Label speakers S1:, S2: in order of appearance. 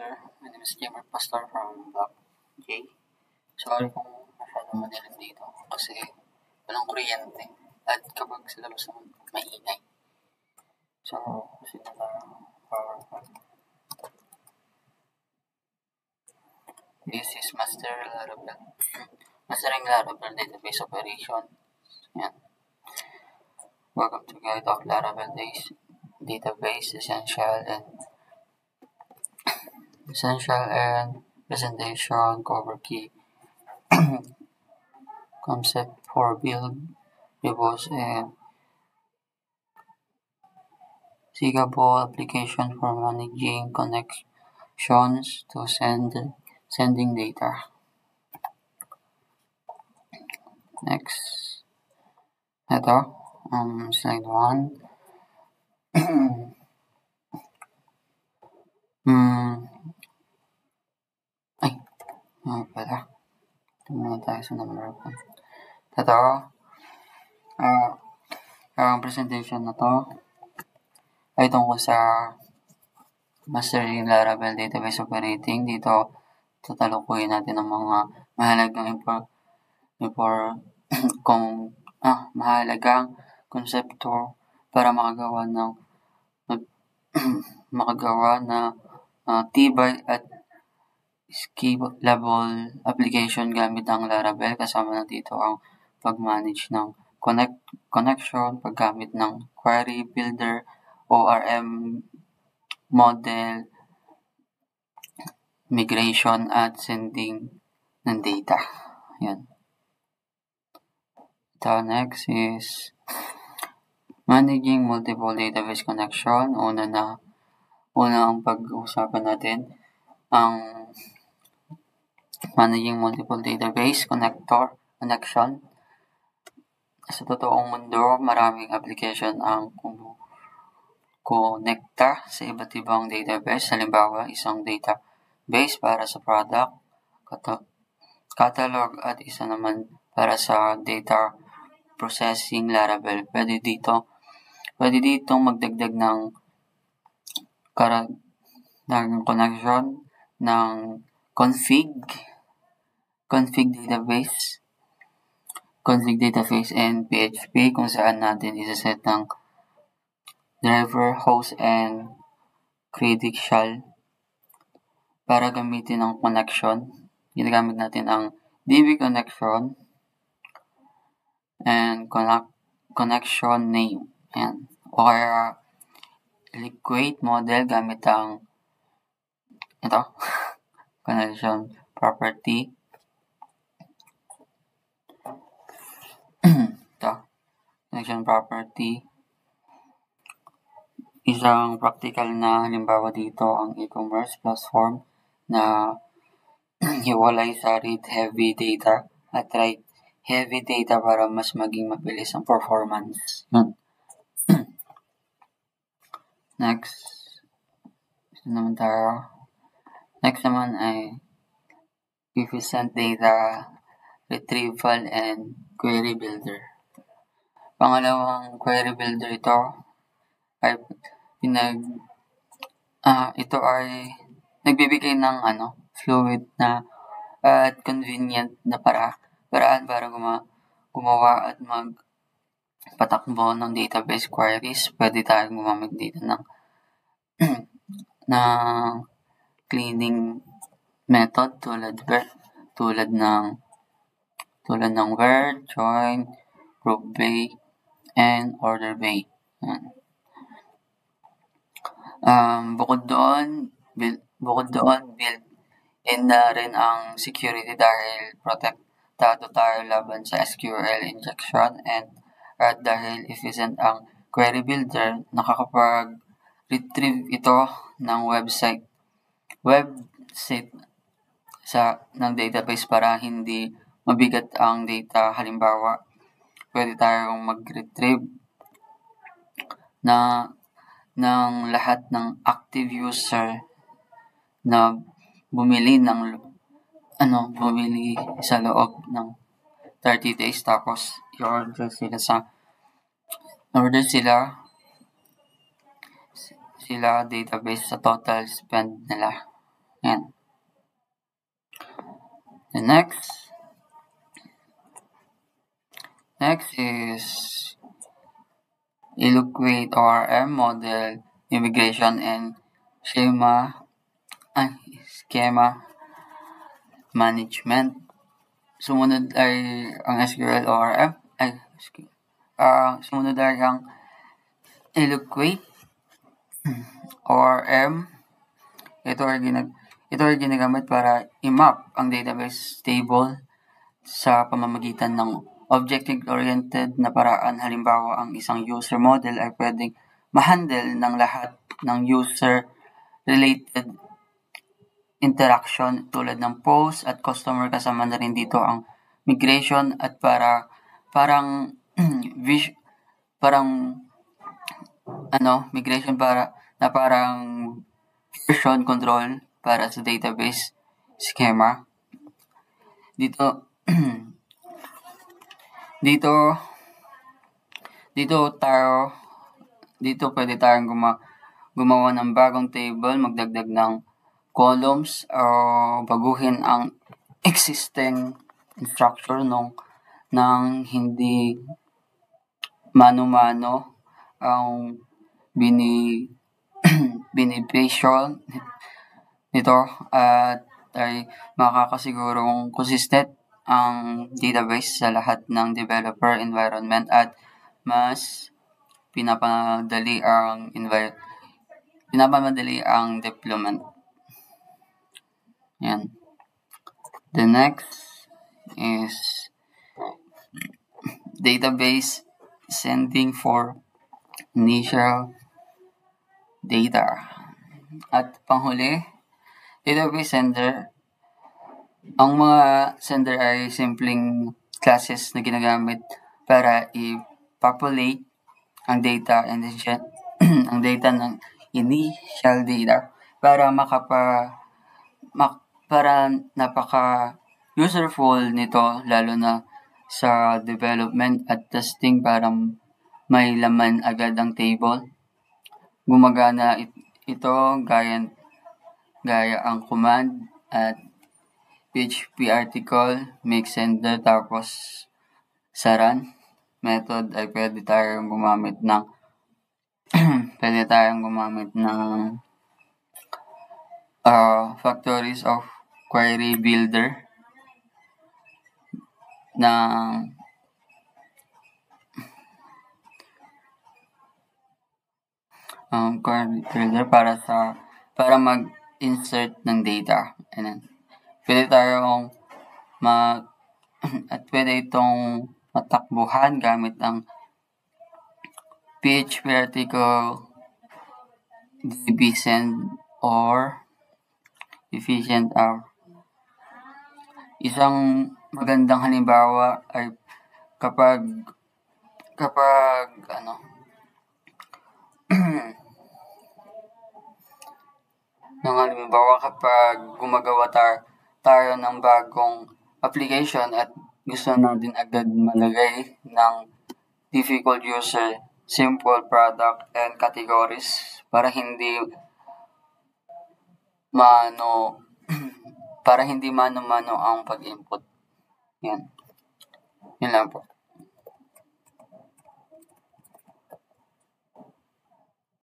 S1: sir. My name is Gamer Pastor from Block J. Sorry kung masyadong madilim dito kasi walang kuryente at kapag sa labas naman maingay. So, kasi power. This is Mastering Laravel Database Operation. Yan. Welcome to Guide of Laravel Database Essential and Presentation Cover Key Concept for Build Repos and Seekable Application for Managing Connections to Sending Data. Next, ito, slide 1. Pala. Tumulong tayo sa number 1. Ito, ang presentation na to ay tungkol sa Mastering Laravel Database Operating. Dito, tatalukuyin natin ang mga mahalagang mahalagang konsepto para makagawa na tibay at scalable application gamit ang Laravel. Kasama na dito ang pag-manage ng connection, paggamit ng query builder, ORM model, migration at sending ng data. Yan. The next is managing multiple database connection. Una ang pag-uusapan natin ang managing multiple database connection. Sa totoong mundo, maraming application ang connecta sa iba't ibang database. Halimbawa, isang database para sa product, catalog at isa naman para sa data processing Laravel. Pwede ditong magdagdag ng connection ng config database and PHP kung saan natin isa-set ng driver, host, and credential para gamitin ang connection. Ginagamit natin ang DB connection and connection name. Ayan. O kaya liquid model gamit ang connection property. Connection property. Isang practical na halimbawa dito ang e-commerce platform na hiwalay sa read-heavy data at write-heavy data para mas maging mabilis ang performance. Next naman ay efficient data retrieval and query builder. Pangalawang query builder ito ay nagbibigay ng fluid na at convenient na paraan para gumawa at magpatakbo ng database queries. Pwede tayong gumamit dito ng cleaning method tulad ng where, join, group by, and order by. Bukod doon, built-in na rin ang security dahil protektado tayo laban sa SQL injection at dahil efficient ang query builder, nakakapag-retrieve ito ng website ng database para hindi mabigat ang data. Halimbawa, pwede tayong mag-retrieve ng lahat ng active user na bumili sa loob ng 30 days tapos i-order sila database sa total spend nila. The next is Eloquate ORM model, immigration and schema management. Sumunod ay ang SQL ORM. Sumunod ay ang Eloquate ORM. Ito ay ginagamit para i-map ang database table sa pamamagitan ng object-oriented na paraan. Halimbawa, ang isang user model ay pwedeng ma-handle ng lahat ng user-related interaction tulad ng post at customer. Kasama na rin dito ang migration at parang migration parang version control para sa database schema. Dito pwede tayong gumawa ng bagong table, magdagdag ng columns o baguhin ang existing structure nang hindi mano-mano ang beneficial nito at ay makakasigurong consistent ang database sa lahat ng developer environment at mas pinapamadali ang deployment. Yan. The next is database sending for initial data. At panghuli, database sender. Ang mga sender ay simpleng classes na ginagamit para i-populate ang data and ang data ng initial data para napaka userful nito, lalo na sa development at testing para may laman agad ang table. Gumagana ito gaya ang command at PHP article, make sender, tapos sa run method ay pwede tayong gumamit ng factories of query builder para mag-insert ng data. Pwede itong matakbuhan gamit ang PHP article, dbsend or efficient hour. Isang magandang halimbawa ay kapag gumagawa tayo ng bagong application at gusto natin agad malagay ng difficult user, simple product and categories para hindi mano-mano ang pag-input. Yan lang po.